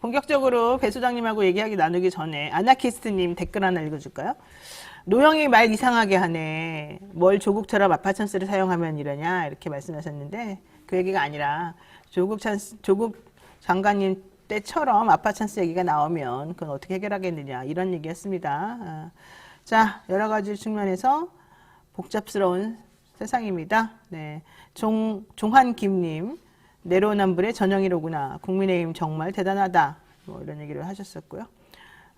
본격적으로 배 소장님하고 얘기하기 나누기 전에 아나키스트님 댓글 하나 읽어줄까요? 노영이 말 이상하게 하네. 뭘 조국처럼 아파찬스를 사용하면 이러냐 이렇게 말씀하셨는데 그 얘기가 아니라 조국 장관님 때처럼 아파찬스 얘기가 나오면 그건 어떻게 해결하겠느냐 이런 얘기였습니다. 자, 여러 가지 측면에서 복잡스러운 세상입니다. 네, 종환김님 내로남불의 전영희로구나. 국민의힘 정말 대단하다. 뭐 이런 얘기를 하셨었고요.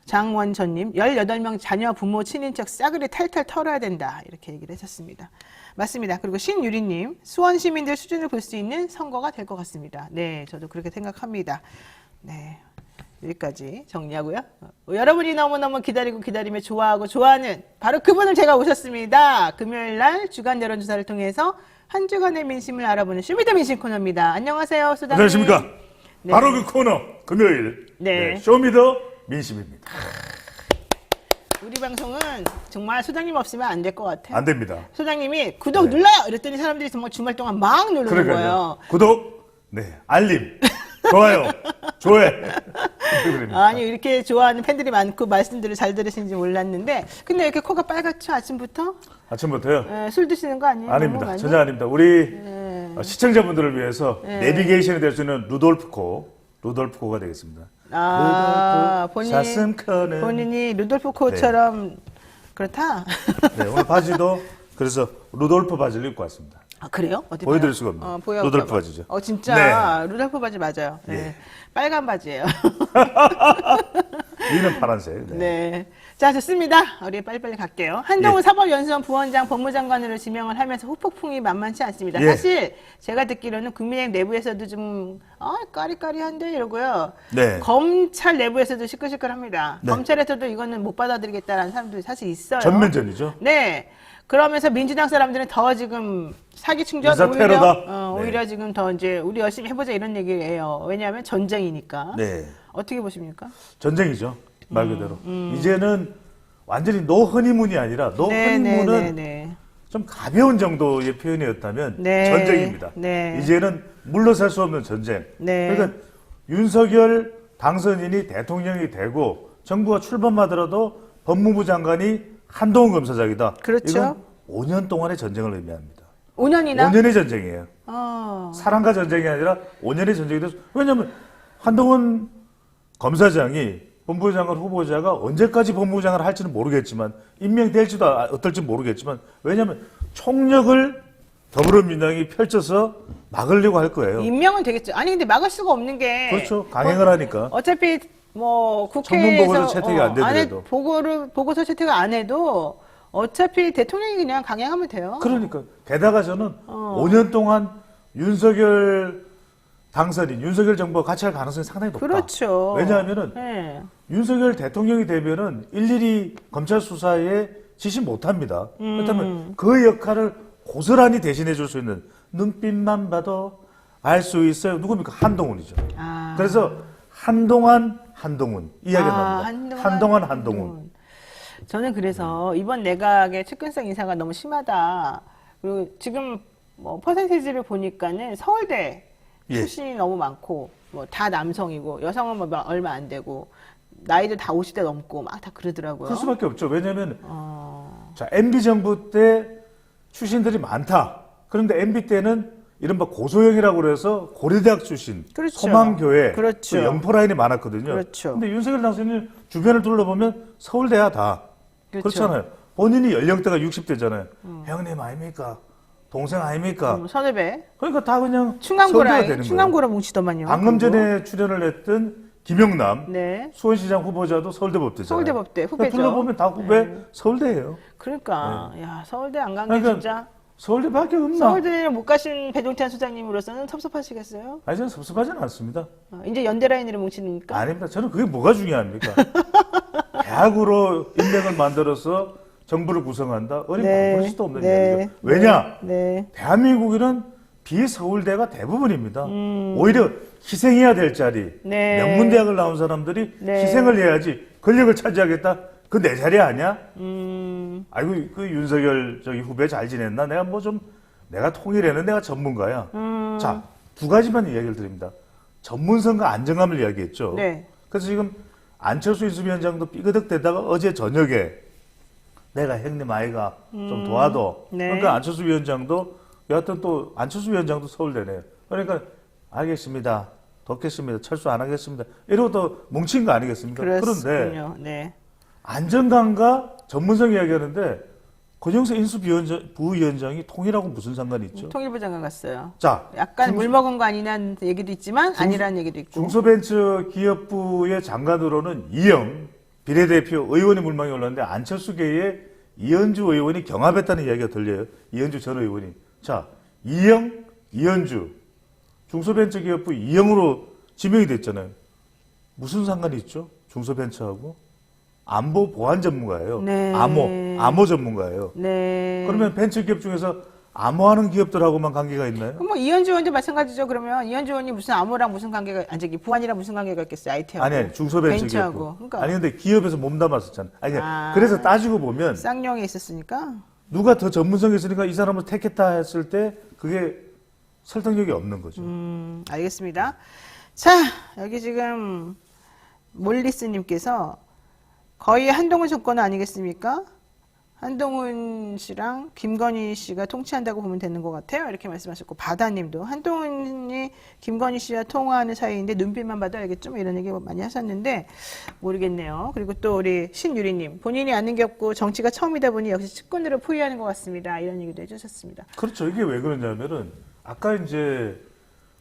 장원전님 18명 자녀 부모 친인척 싸그리 탈탈 털어야 된다. 이렇게 얘기를 하셨습니다. 맞습니다. 그리고 신유리님 수원 시민들 수준을 볼 수 있는 선거가 될 것 같습니다. 네, 저도 그렇게 생각합니다. 네, 여기까지 정리하고요. 여러분이 너무너무 기다리며 좋아하고 좋아하는 바로 그분을 제가 오셨습니다. 금요일날 주간 여론조사를 통해서 한 주간의 민심을 알아보는 쇼미더 민심 코너입니다. 안녕하세요, 소장님. 안녕하십니까. 네. 바로 그 코너 금요일 네. 쇼미더 민심입니다. 우리 방송은 정말 소장님 없으면 안 될 것 같아요. 안 됩니다. 소장님이 구독 눌러요! 이랬더니 사람들이 정말 주말 동안 막 누르는 거예요. 구독, 알림, 좋아요, 조회. 아니 이렇게 좋아하는 팬들이 많고 말씀들을 잘 들으시는지 몰랐는데 근데 이렇게 코가 빨갛죠 아침부터? 아침부터요? 네, 술 드시는 거 아니에요? 아닙니다. 전혀 아닙니다. 우리 시청자분들을 위해서 네. 내비게이션이 될 수 있는 루돌프코가 되겠습니다. 아, 사슴코는 본인이 루돌프 코처럼 그렇다? 네, 오늘 바지도 그래서 루돌프 바지를 입고 왔습니다. 아, 그래요? 어디 보여드릴 봐요? 수가 없네요. 보여볼까 루돌프 봐. 바지죠. 진짜 루돌프 바지 맞아요. 네. 네. 빨간 바지예요. 위는 파란색. 네. 자, 좋습니다. 우리 빨리빨리 갈게요. 한동훈 사법연수원 부원장 법무장관으로 지명을 하면서 후폭풍이 만만치 않습니다. 사실 제가 듣기로는 국민의힘 내부에서도 좀 까리까리한데 이러고요. 네. 검찰 내부에서도 시끌시끌합니다. 네. 검찰에서도 이거는 못 받아들이겠다라는 사람들이 사실 있어요. 전면전이죠. 네. 그러면서 민주당 사람들은 더 지금 사기 충전 오히려 지금 더 이제 우리 열심히 해보자 이런 얘기예요. 왜냐하면 전쟁이니까. 네. 어떻게 보십니까? 전쟁이죠. 말 그대로. 이제는 완전히 노 허니문이 아니라 노 허니문은 좀 가벼운 정도의 표현이었다면 전쟁입니다. 이제는 물러설 수 없는 전쟁. 그러니까 윤석열 당선인이 대통령이 되고 정부가 출범하더라도 법무부 장관이 한동훈 검사장이다. 그렇죠. 이건 5년 동안의 전쟁을 의미합니다. 5년이나? 5년의 전쟁이에요. 사랑과 전쟁이 아니라 5년의 전쟁이 돼서 왜냐하면 한동훈 검사장이 법무부 장관 후보자가 언제까지 법무부 장관을 할지는 모르겠지만 임명될지도 어떨지 모르겠지만 왜냐하면 총력을 더불어민주당이 펼쳐서 막으려고 할 거예요. 임명은 되겠죠. 아니 근데 막을 수가 없는 게 그렇죠. 강행을 하니까. 어차피 뭐 국회에서 청문보고서 채택이 안 되더라도 보고서 채택을 안 해도 어차피 대통령이 그냥 강행하면 돼요. 그러니까 게다가 저는 5년 동안 윤석열 당선인, 윤석열 정부가 같이 할 가능성이 상당히 높다. 그렇죠. 왜냐하면은 윤석열 대통령이 되면은 일일이 검찰 수사에 지시 못합니다. 그렇다면 그 역할을 고스란히 대신해 줄 수 있는 눈빛만 봐도 알 수 있어요. 누굽니까? 한동훈이죠. 그래서 한동훈 이야기가 나옵니다. 한동훈. 저는 그래서 이번 내각의 측근성 인사가 너무 심하다. 그리고 지금 뭐 퍼센테이지를 보니까는 서울대 출신이 너무 많고 뭐 다 남성이고 여성은 뭐 얼마 안 되고 나이도 다 50대 넘고 막 다 그러더라고요. 그럴 수밖에 없죠. 왜냐하면 자 MB 정부 때 출신들이 많다. 그런데 MB 때는 이른바 고소형이라고 그래서 고려대학 출신, 소망교회, 그 연포라인이 많았거든요. 그런데 윤석열 당선인 주변을 둘러보면 서울대야 다. 그렇잖아요. 본인이 연령대가 60대잖아요. 형님 아닙니까? 동생 아닙니까? 선후배. 그러니까 다 그냥 충암고라 되는 충암고라 뭉치더만요. 방금 전에 출연을 했던 김영남 수원시장 후보자도 서울대법대잖아요. 서울대법대 후배죠. 둘러보면 다 후배 서울대예요. 그러니까 야 서울대 안 간 게 진짜. 서울대밖에 없나? 서울대를 못 가신 배종찬 소장님으로서는 섭섭하시겠어요? 아니 저는 섭섭하지는 않습니다. 이제 연대 라인으로 뭉치니까? 아닙니다. 저는 그게 뭐가 중요합니까? 대학으로 인맥을 만들어서 정부를 구성한다? 어린 수도 없는 이야기죠. 왜냐? 대한민국에는 비서울대가 대부분입니다. 오히려 희생해야 될 자리, 명문대학을 나온 사람들이 희생을 해야지 권력을 차지하겠다? 그 내 자리 아니야? 아이고, 그 윤석열 후배 잘 지냈나? 내가 통일에는 내가 전문가야. 자, 두 가지만 이야기를 드립니다. 전문성과 안정감을 이야기했죠. 네. 그래서 지금 안철수 인수위원장도 삐그덕대다가 어제 저녁에 내가 형님 아이가 좀 도와도. 네. 그러니까 안철수 위원장도 여하튼 또 안철수 위원장도 서울대네요. 그러니까 알겠습니다. 돕겠습니다. 철수 안 하겠습니다. 이러고 또 뭉친 거 아니겠습니까? 그렇군요. 그런데 네. 안정감과 전문성 이야기하는데 권영세 부위원장이 통일하고 무슨 상관이 있죠? 통일부 장관 갔어요. 자, 약간 물 먹은 거 아니냐는 얘기도 있지만 아니라는 얘기도 있고. 중소벤처기업부의 장관으로는 이영 비례대표 의원이 물망에 올랐는데 안철수계의 이현주 의원이 경합했다는 이야기가 들려요. 이현주 전 의원이. 자, 이영, 이현주 중소벤처기업부 이영으로 지명이 됐잖아요. 무슨 상관이 있죠? 중소벤처하고 안보 보안 전문가예요. 네. 암호 전문가예요. 네. 그러면 벤처기업 중에서 암호하는 기업들하고만 관계가 있나요? 그럼 뭐 이현주 의원도 마찬가지죠. 그러면 이현주 의원이 무슨 암호랑 무슨 관계가 아니 저기 보안이랑 무슨 관계가 있겠어요? IT하고. 아니 중소벤처기업. 벤처하고. 그러니까 아니 근데 기업에서 몸담았었잖아. 아니 그래서 따지고 보면 쌍용에 있었으니까. 누가 더 전문성이 있으니까 이 사람을 택했다 했을 때 그게 설득력이 없는 거죠. 알겠습니다. 자, 여기 지금 몰리스님께서 거의 한동훈 정권 아니겠습니까? 한동훈 씨랑 김건희 씨가 통치한다고 보면 되는 것 같아요. 이렇게 말씀하셨고, 바다님도 한동훈이 김건희 씨와 통화하는 사이인데 눈빛만 봐도 알겠죠? 뭐 이런 얘기 많이 하셨는데 모르겠네요. 그리고 또 우리 신유리님, 본인이 아는 게 없고 정치가 처음이다 보니 역시 측근으로 포위하는 것 같습니다. 이런 얘기도 해주셨습니다. 그렇죠. 이게 왜 그러냐면은 아까 이제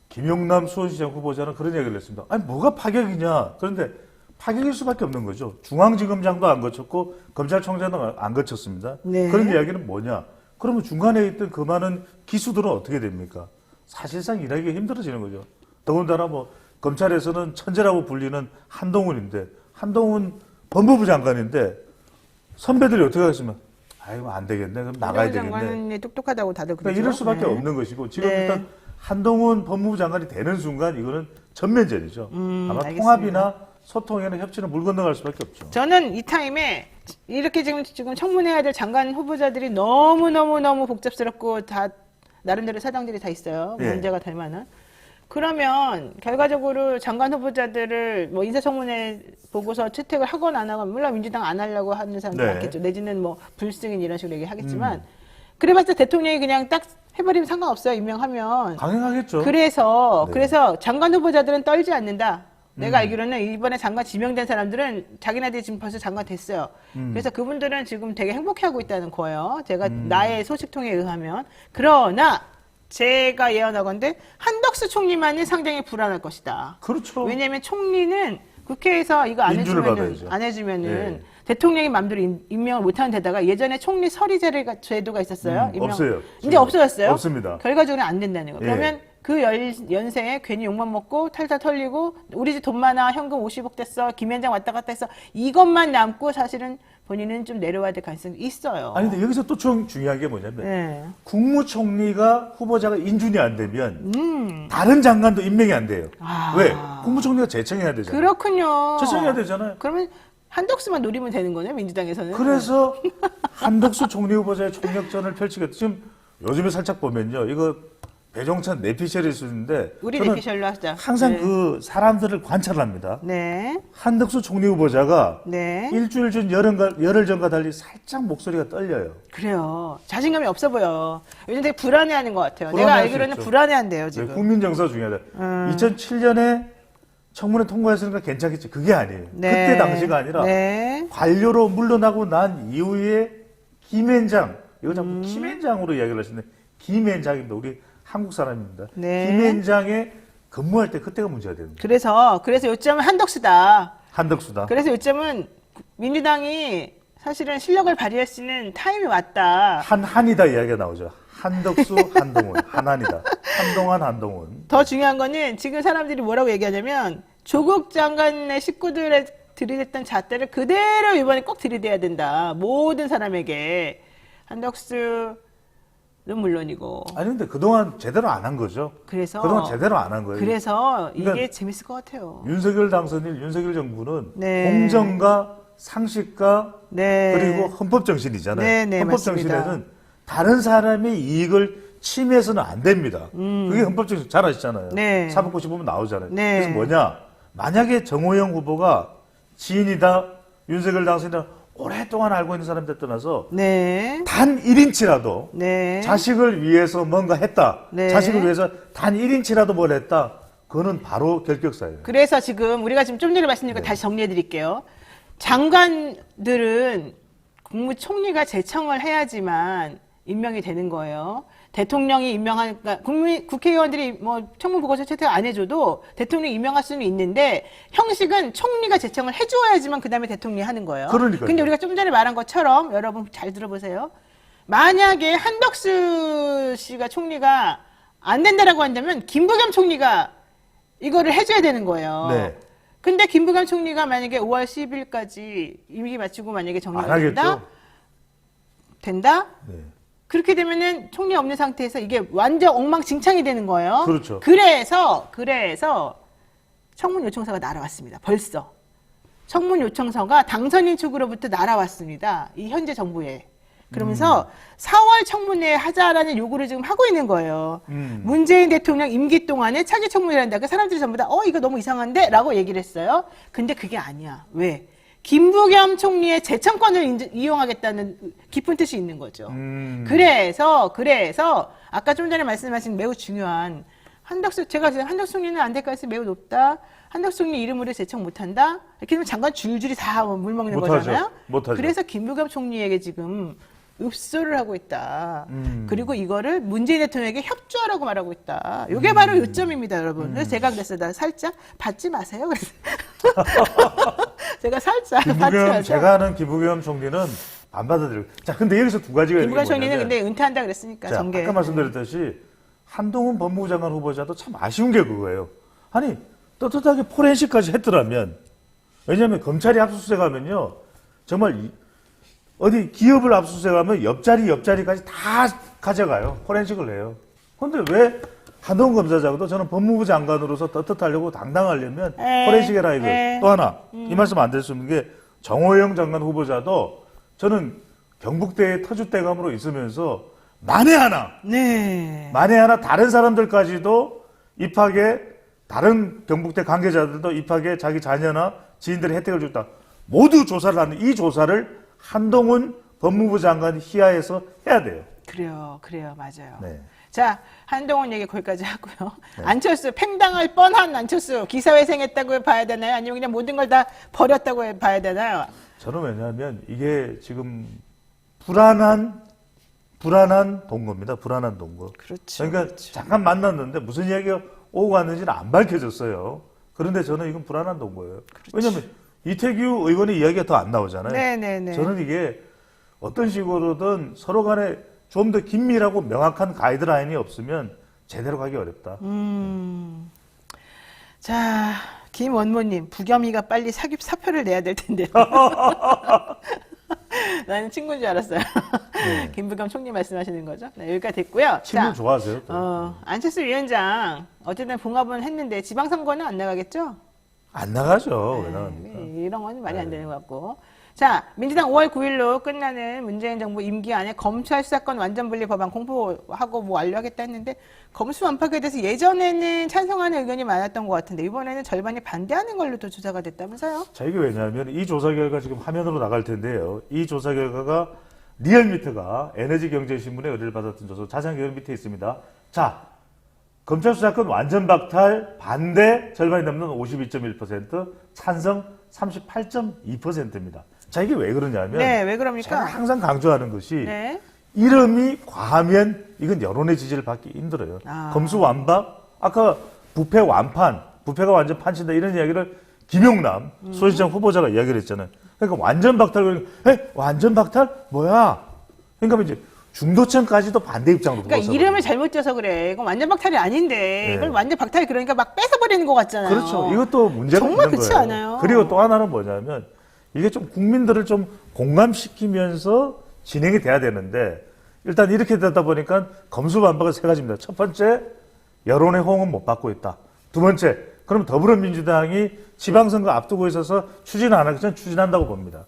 김용남 수원시장 후보자는 그런 얘기를 했습니다. 아니 뭐가 파격이냐. 그런데 파격일 수밖에 없는 거죠. 중앙지검장도 안 거쳤고 검찰총장도 안 거쳤습니다. 네. 그런 이야기는 뭐냐? 그러면 중간에 있던 그 많은 기수들은 어떻게 됩니까? 사실상 일하기가 힘들어지는 거죠. 더군다나 뭐 검찰에서는 천재라고 불리는 한동훈인데 한동훈 법무부 장관인데 선배들이 어떻게 하겠습니까? 아이고 안 되겠네. 그럼 나가야 되겠네. 장관이 똑똑하다고 다들 그러죠. 그러니까 이럴 수밖에 네. 없는 것이고 지금 네. 일단 한동훈 법무부 장관이 되는 순간 이거는 전면전이죠. 아마 알겠습니다. 통합이나 소통에는 협치는 물 건너갈 수밖에 없죠. 저는 이 타임에 이렇게 지금 청문회해야 될 장관 후보자들이 너무 복잡스럽고 다 나름대로 사정들이 다 있어요. 예. 문제가 될 만한. 그러면 결과적으로 장관 후보자들을 뭐 인사청문회 보고서 채택을 하건 안 하건 물론 민주당 안 하려고 하는 사람도 네. 많겠죠. 내지는 뭐 불승인 이런 식으로 얘기하겠지만 그래봤자 대통령이 그냥 딱 해버리면 상관없어요. 임명하면. 강행하겠죠. 그래서 네. 장관 후보자들은 떨지 않는다. 내가 알기로는 이번에 장관 지명된 사람들은 자기네들이 지금 벌써 장관 됐어요. 그래서 그분들은 지금 되게 행복해하고 있다는 거예요. 제가 나의 소식통에 의하면. 그러나 제가 예언하건대 한덕수 총리만이 상당히 불안할 것이다. 그렇죠. 왜냐하면 총리는 국회에서 이거 안 인준을 해주면은, 받아야죠. 네. 대통령이 마음대로 임명을 못하는 데다가 예전에 총리 서리 제도가 있었어요. 없어요. 이제 없어졌어요. 없습니다. 결과적으로 안 된다는 거. 예. 그러면 그 연세에 괜히 욕만 먹고 탈탈 털리고 우리 집 돈 많아 현금 50억 됐어 김현장 왔다 갔다 해서 이것만 남고 사실은 본인은 좀 내려와야 될 가능성이 있어요. 아니 근데 여기서 또 중요한 게 뭐냐면 네. 국무총리가 후보자가 인준이 안 되면 다른 장관도 임명이 안 돼요. 아. 왜? 국무총리가 제청해야 되잖아요. 그렇군요. 제청해야 되잖아요. 그러면 한덕수만 노리면 되는 거네요, 민주당에서는. 그래서 한덕수 총리 후보자의 총력전을 펼치겠다. 지금 요즘에 살짝 보면요. 이거 배종찬 내피셜일 수 있는데 우리 저는 내피셜로 하자. 항상 네. 그 사람들을 관찰합니다. 네. 한덕수 총리 후보자가 네. 일주일 전 열흘 전과 달리 살짝 목소리가 떨려요. 그래요. 자신감이 없어 보여. 요즘 되게 불안해하는 것 같아요. 내가 불안해할 수 알기로는 있죠. 불안해한대요, 지금. 국민 정서 중요하다. 2007년에 청문회 통과했으니까 괜찮겠지. 그게 아니에요. 네. 그때 당시가 아니라 네. 관료로 물러나고 난 이후에 김앤장, 이거 자꾸 김앤장으로 이야기를 하시는데 김앤장입니다. 우리 한국 사람입니다. 네. 김앤장에 근무할 때 그때가 문제가 됩니다. 그래서 요점은 한덕수다. 한덕수다. 그래서 요점은 민주당이 사실은 실력을 발휘할 수 있는 타임이 왔다. 한이다 이야기가 나오죠. 한덕수, 한동훈, 한한이다. 한동안, 한동훈. 더 중요한 거는 지금 사람들이 뭐라고 얘기하냐면 조국 장관의 식구들의 들이댔던 잣대를 그대로 이번에 꼭 들이대야 된다. 모든 사람에게. 한덕수는 물론이고. 아니 근데 그동안 제대로 안 한 거죠. 그래서 그동안 제대로 안 한 거예요. 그래서 이게 그러니까 재밌을 것 같아요. 윤석열 당선인 윤석열 정부는 네. 공정과 상식과 네. 그리고 헌법 정신이잖아요. 네, 네, 헌법 맞습니다. 정신에는 다른 사람의 이익을 침해해서는 안 됩니다. 그게 헌법적으로 잘 아시잖아요. 네. 사법고시 보면 나오잖아요. 네. 그래서 뭐냐? 만약에 정호영 후보가 지인이다, 윤석열 당선인이다 오랫동안 알고 있는 사람들 떠나서 네. 단 1인치라도 네. 자식을 위해서 뭔가 했다. 네. 자식을 위해서 단 1인치라도 뭘 했다. 그거는 바로 결격사예요. 그래서 지금 우리가 지금 좀 전에 말씀드린 거 다시 정리해 드릴게요. 장관들은 국무총리가 제청을 해야지만 임명이 되는 거예요. 대통령이 임명한, 그러니까 국회의원들이 뭐 청문보고서 채택 안 해줘도 대통령이 임명할 수는 있는데 형식은 총리가 제청을 해줘야지만 그 다음에 대통령이 하는 거예요. 그러니까요. 근데 우리가 좀 전에 말한 것처럼 여러분 잘 들어보세요. 만약에 한덕수 씨가 총리가 안 된다라고 한다면 김부겸 총리가 이거를 해줘야 되는 거예요. 네. 근데 김부겸 총리가 만약에 5월 10일까지 임기 마치고 만약에 안 정리가 하겠죠? 된다? 네. 그렇게 되면은 총리 없는 상태에서 이게 완전 엉망진창이 되는 거예요. 그렇죠. 그래서 청문 요청서가 날아왔습니다. 벌써. 청문 요청서가 당선인 측으로부터 날아왔습니다. 이 현재 정부에. 그러면서 4월 청문회 하자라는 요구를 지금 하고 있는 거예요. 문재인 대통령 임기 동안에 차기 청문회를 한다. 그 사람들이 전부 다 이거 너무 이상한데? 라고 얘기를 했어요. 근데 그게 아니야. 왜? 김부겸 총리의 재청권을 이용하겠다는 깊은 뜻이 있는 거죠. 그래서 아까 좀 전에 말씀하신 매우 중요한 제가 한덕수 총리는 안 될 가능성이 매우 높다. 한덕수 총리 이름으로 재청 못한다. 이렇게 되면 장관 줄줄이 다 물먹는 못하죠. 거잖아요. 못하죠. 그래서 김부겸 총리에게 지금 읍소를 하고 있다. 그리고 이거를 문재인 대통령에게 협조하라고 말하고 있다. 이게 바로 요점입니다, 여러분. 그래서 제가 그랬어요. 나 살짝 받지 마세요. 그래서 제가 살짝 받지 마세요. 제가 아는 김부겸 총리는 안 받아들여요. 자, 근데 여기서 두 가지가 있는 게 김부겸 총리는 뭐냐면, 근데 은퇴한다 그랬으니까 자, 정계. 아까 말씀드렸듯이 한동훈 법무부 장관 후보자도 참 아쉬운 게 그거예요. 아니 떳떳하게 포렌식까지 했더라면, 왜냐하면 검찰이 압수수색하면요 정말 어디 기업을 압수수색하면 옆자리까지 다 가져가요. 포렌식을 해요. 그런데 왜 한동훈 검사장도 저는 법무부 장관으로서 떳떳하려고 당당하려면 포렌식해라 이거. 또 하나 이 말씀 안 드릴 수 없는 게 정호영 장관 후보자도 저는 경북대의 터줏대감으로 있으면서 만에 하나 다른 사람들까지도 입학에 다른 경북대 관계자들도 입학에 자기 자녀나 지인들의 혜택을 줬다. 모두 조사를 하는 이 조사를 한동훈 법무부 장관 희하에서 해야 돼요. 그래요, 맞아요. 네. 자, 한동훈 얘기 거기까지 하고요. 네. 안철수, 팽당할 뻔한 안철수, 기사회생했다고 봐야 되나요? 아니면 그냥 모든 걸 다 버렸다고 봐야 되나요? 저는 왜냐하면 이게 지금 불안한 동거입니다. 불안한 동거. 그렇죠. 그러니까 잠깐 만났는데 무슨 이야기가 오고 갔는지는 안 밝혀졌어요. 그런데 저는 이건 불안한 동거예요. 왜냐하면 이태규 의원의 이야기가 더 안 나오잖아요. 네네네. 저는 이게 어떤 식으로든 서로 간에 좀 더 긴밀하고 명확한 가이드라인이 없으면 제대로 가기 어렵다. 자, 김원모님, 부겸이가 빨리 사표를 내야 될 텐데요. 나는 친구인 줄 알았어요. 네. 김부겸 총리 말씀하시는 거죠? 네, 여기까지 됐고요. 친구 좋아하세요? 안철수 위원장, 어쨌든 봉합은 했는데 지방선거는 안 나가겠죠? 안 나가죠. 왜 나갑니까? 이런 건 말이 안 되는 것 같고. 자, 민주당 5월 9일로 끝나는 문재인 정부 임기 안에 검찰 수사권 완전 분리 법안 공포하고 완료하겠다 했는데 검수완박에 대해서 예전에는 찬성하는 의견이 많았던 것 같은데 이번에는 절반이 반대하는 걸로 또 조사가 됐다면서요? 자, 이게 왜냐하면 이 조사 결과 지금 화면으로 나갈 텐데요. 이 조사 결과가 리얼미터가 에너지경제신문에 의뢰를 받았던 조사 자세한 결과 밑에 있습니다. 자, 검찰 수사권 완전 박탈 반대 절반이 넘는 52.1%, 찬성 38.2%입니다. 자, 이게 왜 그러냐면 네, 왜 그럽니까? 제가 항상 강조하는 것이 네. 이름이 과하면 이건 여론의 지지를 받기 힘들어요. 검수완박, 아까 부패 완판, 부패가 완전 판친다 이런 이야기를 김용남 소시장 후보자가 이야기를 했잖아요. 그러니까 완전 박탈, 완전 박탈? 뭐야? 그러니까 이제 중도층까지도 반대 입장으로 그러니까 이름을 잘못 띄어서 그래. 이건 완전 박탈이 아닌데 네. 이걸 완전 박탈이 그러니까 막 뺏어버리는 것 같잖아요. 그렇죠. 이것도 문제가 정말 있는 그렇지 거예요. 않아요. 그리고 또 하나는 뭐냐면 이게 좀 국민들을 좀 공감시키면서 진행이 돼야 되는데 일단 이렇게 되다 보니까 검수완박은 세 가지입니다. 첫 번째, 여론의 호응은 못 받고 있다. 두 번째, 그럼 더불어민주당이 지방선거 앞두고 있어서 추진 안 하기 전 추진한다고 봅니다.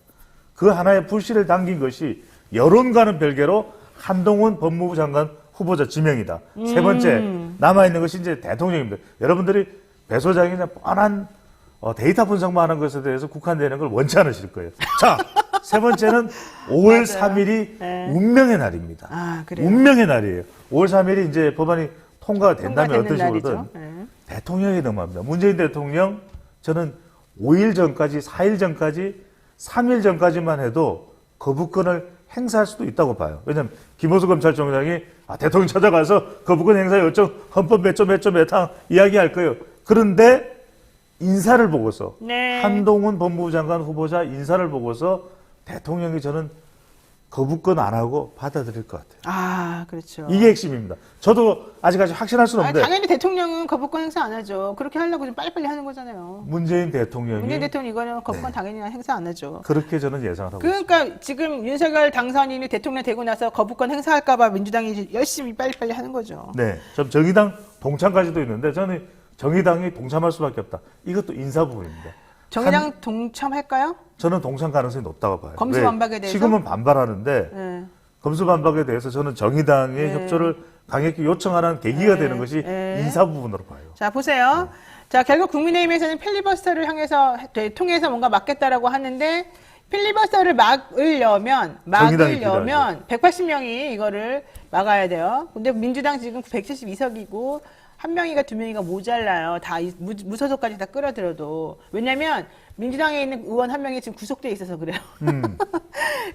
그 하나의 불씨를 당긴 것이 여론과는 별개로 한동훈 법무부 장관 후보자 지명이다. 세 번째 남아있는 것이 이제 대통령입니다. 여러분들이 배 소장이 그냥 뻔한 데이터 분석만 하는 것에 대해서 국한되는 걸 원치 않으실 거예요. 자, 세 번째는 5월 3일이 네. 운명의 날입니다. 아, 그래요? 운명의 날이에요. 5월 3일이 이제 법안이 통과가 된다면 어떤 식으로든 날이죠. 네. 대통령이 넘어갑니다. 문재인 대통령 저는 5일 전까지, 4일 전까지, 3일 전까지만 해도 거부권을 행사할 수도 있다고 봐요. 왜냐하면 김호수 검찰총장이 대통령 찾아가서 거부권 행사 요청 헌법 몇 조 몇 항 이야기할 거예요. 그런데 인사를 보고서 네. 한동훈 법무부 장관 후보자 인사를 보고서 대통령이 저는 거부권 안 하고 받아들일 것 같아요. 아, 그렇죠. 이게 핵심입니다. 저도 아직까지 확신할 수는 없는데 당연히 대통령은 거부권 행사 안 하죠. 그렇게 하려고 좀 빨리빨리 하는 거잖아요. 문재인 대통령이 문재인 대통령 이거는 거부권 당연히 행사 안 하죠. 그렇게 저는 예상을 하고 있습니다. 그러니까 지금 윤석열 당선인이 대통령 되고 나서 거부권 행사할까봐 민주당이 열심히 빨리빨리 하는 거죠. 네, 전 정의당 동참까지도 있는데 저는 정의당이 동참할 수밖에 없다. 이것도 인사 부분입니다. 정의당 동참할까요? 저는 동참 가능성이 높다고 봐요. 검수 왜? 반박에 대해서? 지금은 반발하는데 네. 검수 반박에 대해서 저는 정의당의 협조를 강력히 요청하는 계기가 네. 되는 것이 네. 인사 부분으로 봐요. 자, 보세요. 자, 결국 국민의힘에서는 필리버스터를 통해서 뭔가 막겠다라고 하는데 필리버스터를 막으려면 180명이 이거를 막아야 돼요. 근데 민주당 지금 172석이고 한 명이가 두 명이가 모자라요. 다 무소속까지 다 끌어들여도. 왜냐면 민주당에 있는 의원 한 명이 지금 구속돼 있어서 그래요.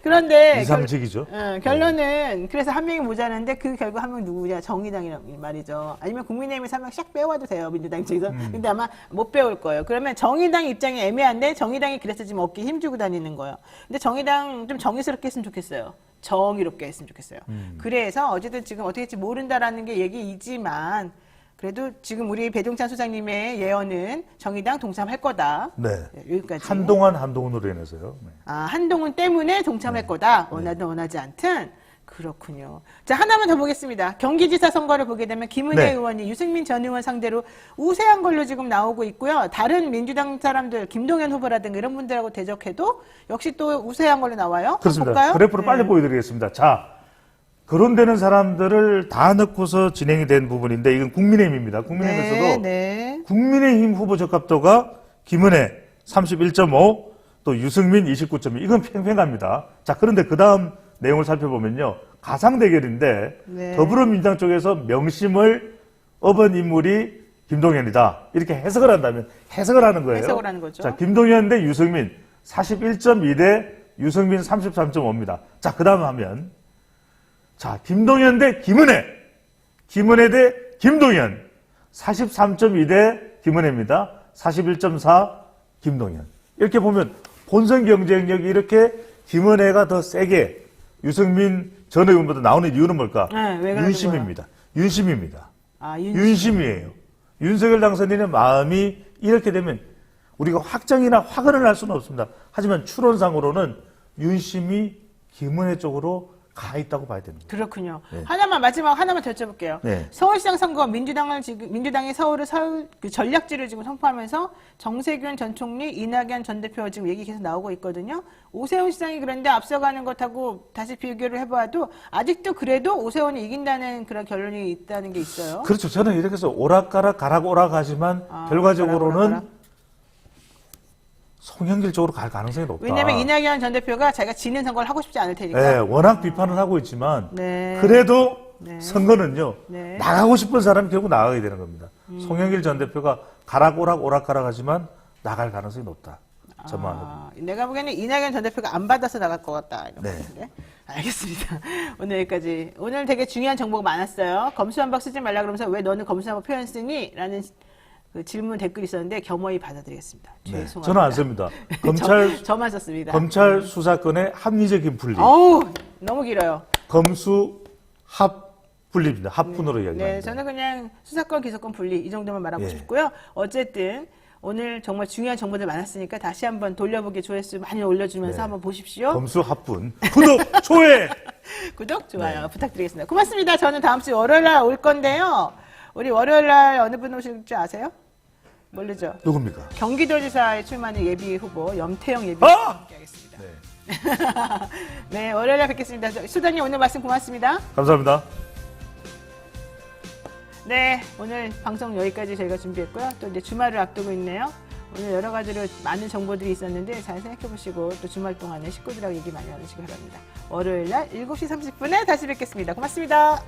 그런데 이상직이죠. 결론은 그래서 한 명이 모자란데 그 결국 한 명 누구냐? 정의당이란 말이죠. 아니면 국민의힘에서 한 명 싹 빼와도 돼요. 민주당 쪽에서. 근데 아마 못 빼올 거예요. 그러면 정의당 입장이 애매한데 정의당이 그래서 지금 어깨에 힘주고 다니는 거예요. 근데 정의당 좀 정의스럽게 했으면 좋겠어요. 정의롭게 했으면 좋겠어요. 그래서 어쨌든 지금 어떻게 될지 모른다라는 게 얘기이지만 그래도 지금 우리 배동찬 소장님의 예언은 정의당 동참할 거다. 네. 여기까지. 한동훈으로 인해서요. 네. 한동훈 때문에 동참할 거다. 원하든 원하지 않든. 그렇군요. 자, 하나만 더 보겠습니다. 경기지사 선거를 보게 되면 김은혜 네. 의원이 유승민 전 의원 상대로 우세한 걸로 지금 나오고 있고요. 다른 민주당 사람들, 김동연 후보라든가 이런 분들하고 대적해도 역시 또 우세한 걸로 나와요. 그렇습니다. 볼까요? 그래프를 빨리 보여드리겠습니다. 자, 거론되는 사람들을 다 넣고서 진행이 된 부분인데 이건 국민의힘입니다. 국민의힘에서도 국민의힘 후보 적합도가 김은혜 31.5, 또 유승민 29.2. 이건 팽팽합니다. 자, 그런데 그 다음 내용을 살펴보면요. 가상 대결인데 더불어민주당 쪽에서 명심을 업은 인물이 김동연이다. 이렇게 해석을 한다면 해석을 하는 거예요. 해석을 하는 거죠. 자, 김동연 대 유승민 41.2 대 유승민 33.5입니다. 자, 그 다음 하면 자, 김동연 대 김은혜. 김은혜 대 김동연. 43.2 대 김은혜입니다. 41.4 김동연. 이렇게 보면 본선 경쟁력이 이렇게 김은혜가 더 세게 유승민 전 의원보다 나오는 이유는 뭘까? 네, 왜 그러는 윤심입니다. 윤심입니다. 윤심. 윤심이에요. 윤석열 당선인의 마음이 이렇게 되면 우리가 확정이나 확언을 할 수는 없습니다. 하지만 추론상으로는 윤심이 김은혜 쪽으로 가 있다고 봐야 됩니다. 그렇군요. 네. 마지막 하나만 더 여쭤볼게요. 네. 서울시장 선거 민주당이 서울 그 전략지를 지금 선포하면서 정세균 전 총리, 이낙연 전 대표 지금 얘기 계속 나오고 있거든요. 오세훈 시장이 그런데 앞서가는 것하고 다시 비교를 해봐도 아직도 그래도 오세훈이 이긴다는 그런 결론이 있다는 게 있어요. 그렇죠. 저는 이렇게 해서 오락가락 가락오락하지만 결과적으로는 오락가락. 송영길 쪽으로 갈 가능성이 높다. 왜냐하면 이낙연 전 대표가 자기가 지는 선거를 하고 싶지 않을 테니까. 네, 워낙 비판을 하고 있지만 네. 그래도 네. 선거는요. 네. 나가고 싶은 사람이 결국 나가게 되는 겁니다. 송영길 전 대표가 오락가락 하지만 나갈 가능성이 높다. 전망합니다. 내가 보기에는 이낙연 전 대표가 안 받아서 나갈 것 같다. 이런 네. 건데. 알겠습니다. 오늘 여기까지. 오늘 되게 중요한 정보가 많았어요. 검수한박 쓰지 말라 그러면서 왜 너는 검수한박 표현 쓰니? 라는 그 질문 댓글이 있었는데 겸허히 받아드리겠습니다. 네, 죄송합니다. 저는 안 씁니다. 저만 썼습니다. 검찰 수사권의 합리적인 분리. 어우, 너무 길어요. 검수 합 분리입니다. 합분으로 이야기합니다. 네, 저는 그냥 수사권, 기소권 분리 이 정도만 말하고 예. 싶고요. 어쨌든 오늘 정말 중요한 정보들 많았으니까 다시 한번 돌려보기 조회수 많이 올려주면서 네. 한번 보십시오. 검수 합분. 구독, 좋아요. 구독, 좋아요 네. 부탁드리겠습니다. 고맙습니다. 저는 다음 주 월요일 날 올 건데요. 우리 월요일 날 어느 분 오실 줄 아세요? 모르죠? 누굽니까? 경기도지사에 출마하는 예비 후보 염태영 예비 후보 함께 하겠습니다. 네. 네, 월요일 날 뵙겠습니다. 수장님 오늘 말씀 고맙습니다. 감사합니다. 네, 오늘 방송 여기까지 저희가 준비했고요. 또 이제 주말을 앞두고 있네요. 오늘 여러 가지로 많은 정보들이 있었는데 잘 생각해보시고 또 주말 동안에 식구들하고 얘기 많이 나누시기 바랍니다. 월요일 날 7시 30분에 다시 뵙겠습니다. 고맙습니다.